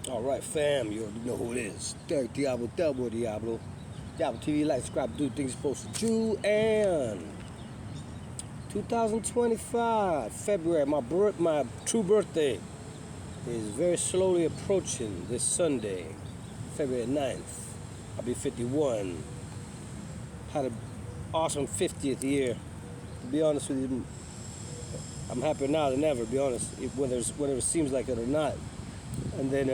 Alright, fam, you already know who it is. Derek Diablo, Diablo TV, like, subscribe, do things you're supposed to do. And 2025, February, my true birthday is very slowly approaching this Sunday, February 9th. I'll be 51. Had an awesome 50th year. To be honest with you, I'm happier now than ever, to be honest, whether it seems like it or not. And then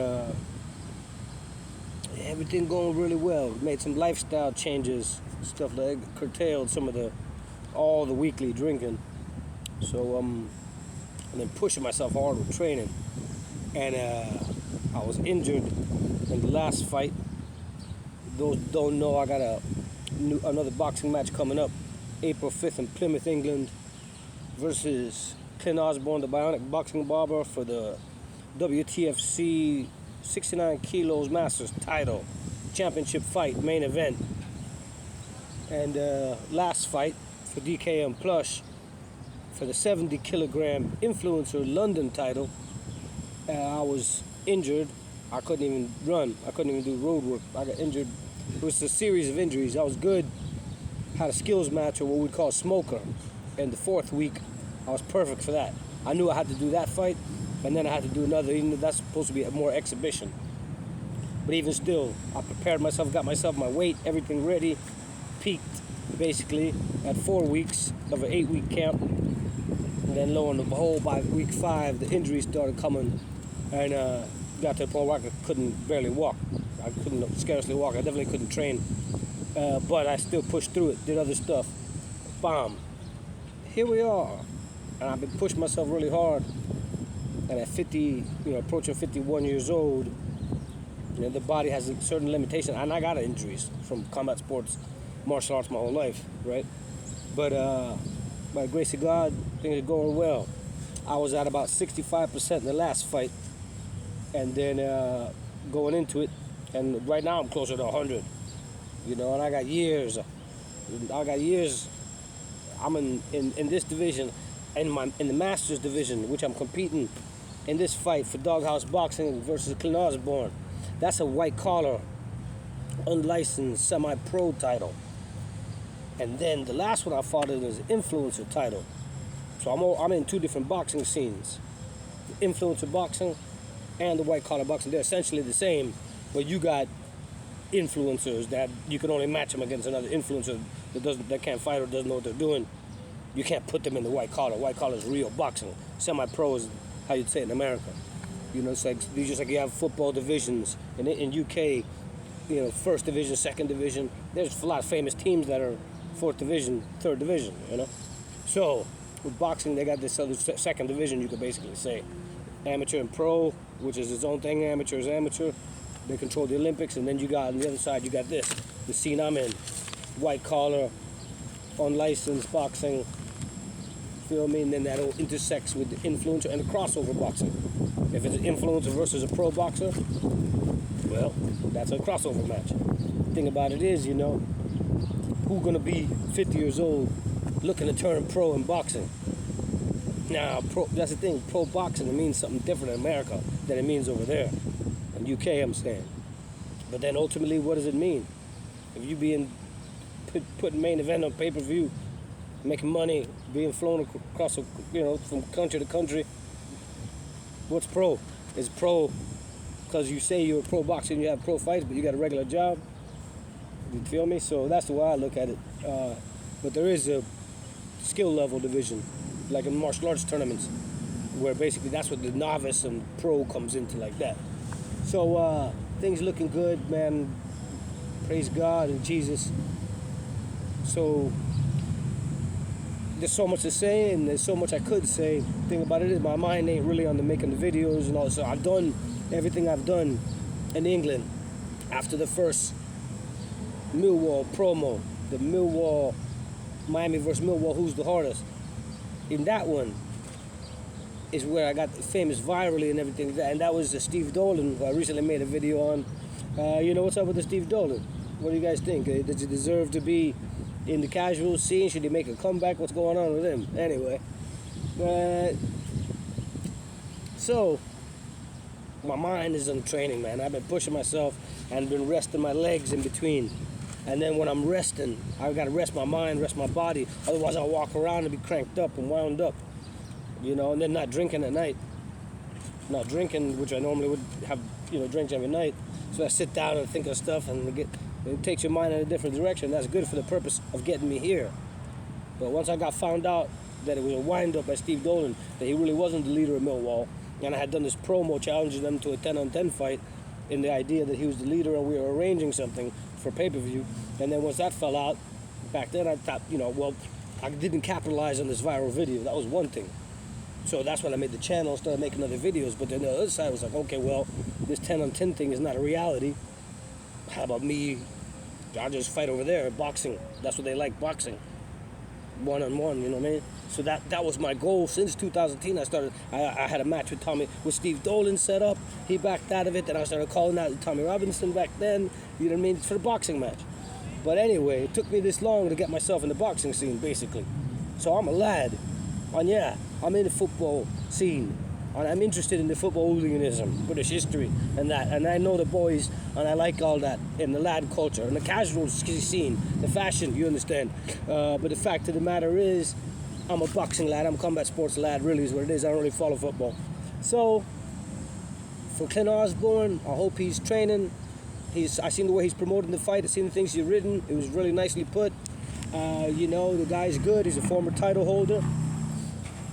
everything going really well. Made some lifestyle changes, stuff like curtailed some of all the weekly drinking. So and then pushing myself hard with training. And I was injured in the last fight. Those who don't know, I got another boxing match coming up, April 5th in Plymouth, England, versus CLINT, the Bionic Boxing Barber, for the WTFC 69 kilos Masters title, championship fight, main event. And last fight for DKM Plush for the 70 kilogram influencer London title, I was injured. I couldn't even run. I couldn't even do road work. I got injured. It was a series of injuries. I was good. Had a skills match, or what we call smoker, in the 4th week. I was perfect for that. I knew I had to do that fight, and then I had to do another, even though that's supposed to be a more exhibition. But even still, I prepared myself, got myself my weight, everything ready, peaked basically at 4 weeks of an 8-week camp. And then lo and behold, by week 5, the injuries started coming, and got to the point where I couldn't barely walk. I couldn't scarcely walk. I definitely couldn't train. But I still pushed through it, did other stuff. Bam. Here we are. And I've been pushing myself really hard. And at 50, approaching 51 years old, the body has a certain limitation. And I got injuries from combat sports, martial arts my whole life, right? But by the grace of God, things are going well. I was at about 65% in the last fight. And then going into it, and right now I'm closer to 100. And I got years. I'm in this division, in the Masters division, which I'm competing in this fight for Doghouse Boxing versus CLINT OSBORNE. That's a white collar, unlicensed, semi-pro title. And then the last one I fought in is an influencer title. So I'm in 2 different boxing scenes: the influencer boxing and the white collar boxing. They're essentially the same, but you got influencers that you can only match them against another influencer that can't fight or doesn't know what they're doing. You can't put them in the white collar. White collar is real boxing. Semi-pro is how you'd say it in America. It's like just like you have football divisions in UK. First division, second division. There's a lot of famous teams that are 4th division, 3rd division. So with boxing, they got this other second division. You could basically say amateur and pro, which is its own thing. Amateur is amateur. They control the Olympics, and then you got on the other side, you got the scene I'm in, white collar, unlicensed boxing. Feel me? And then that all intersects with the influencer and the crossover boxing. If it's an influencer versus a pro boxer, well, that's a crossover match. The thing about it is, who's gonna be 50 years old looking to turn pro in boxing? Now, that's the thing. Pro boxing, it means something different in America than it means over there. In UK, I'm saying. But then ultimately, what does it mean? If you being putting main event on pay-per-view, making money, being flown across, from country to country, what's pro? Is pro because you say you're a pro boxer and you have pro fights, but you got a regular job? You feel me? So that's the way I look at it. But there is a skill level division, like in martial arts tournaments, where basically that's what the novice and pro comes into, like that. So things looking good, man. Praise God and Jesus. So there's so much to say, and there's so much I could say. The thing about it is my mind ain't really on the making the videos and all. So I've done everything I've done in England after the first Millwall promo, the Millwall, Miami versus Millwall, who's the hardest. In that one is where I got famous virally and everything, and that was Steve Dolan, who I recently made a video on. What's up with the Steve Dolan? What do you guys think? Does he deserve to be in the casual scene? Should he make a comeback? What's going on with him? Anyway, so my mind is in training, man. I've been pushing myself and been resting my legs in between. And then when I'm resting, I've got to rest my mind, rest my body. Otherwise, I'll walk around and be cranked up and wound up, you know. And then not drinking at night, not drinking, which I normally would have, you know, drinks every night. So I sit down and think of stuff, and it takes your mind in a different direction. That's good for the purpose of getting me here. But once I got found out that it was a wind-up by Steve Dolan, that he really wasn't the leader of Millwall, and I had done this promo challenging them to a 10-on-10 fight in the idea that he was the leader and we were arranging something for pay-per-view. And then once that fell out, back then I thought, you know, well, I didn't capitalize on this viral video. That was one thing. So that's when I made the channel and started making other videos. But then the other side was like, okay, well, this 10-on-10 thing is not a reality. How about me? I'll just fight over there, boxing. That's what they like, boxing. One-on-one, you know what I mean? So that was my goal since 2010. I had a match with Steve Dolan set up. He backed out of it. Then I started calling out Tommy Robinson back then. You know what I mean? For the boxing match. But anyway, it took me this long to get myself in the boxing scene, basically. So I'm a lad. And yeah, I'm in the football scene. And I'm interested in the football hooliganism, British history, and that. And I know the boys, and I like all that in the lad culture, and the casual scene, the fashion, you understand. But the fact of the matter is, I'm a boxing lad, I'm a combat sports lad, really is what it is. I don't really follow football. So, for Clint Osborne, I hope he's training. I seen the way he's promoting the fight, I seen the things he's written. It was really nicely put. You know, the guy's good, he's a former title holder.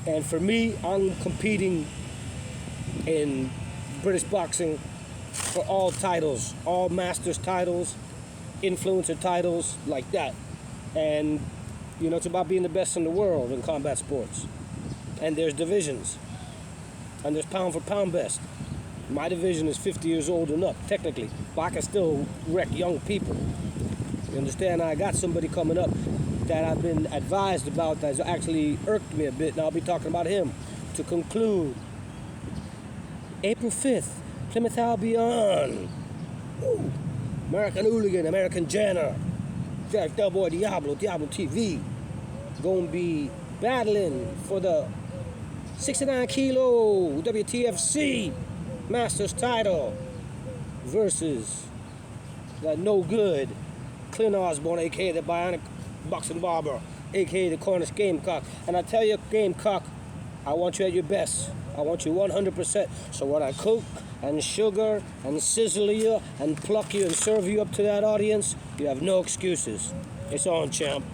And for me, I'm competing in British boxing for all titles, all masters titles, influencer titles, like that. And, you know, it's about being the best in the world in combat sports. And there's divisions. And there's pound for pound best. My division is 50 years old and up, technically. But I can still wreck young people. You understand? I got somebody coming up that I've been advised about that's actually irked me a bit, and I'll be talking about him to conclude. April 5th, Plymouth Albion. Ooh. American Hooligan, American Janner. Jack Delboy Diablo TV. Gonna be battling for the 69 kilo WTFC Masters title versus that no good Clint Osborne, aka the Bionic Boxing Barber, aka the Cornish Gamecock. And I tell you, Gamecock, I want you at your best. I want you 100%. So when I cook and sugar and sizzle you and pluck you and serve you up to that audience, you have no excuses. It's on, champ.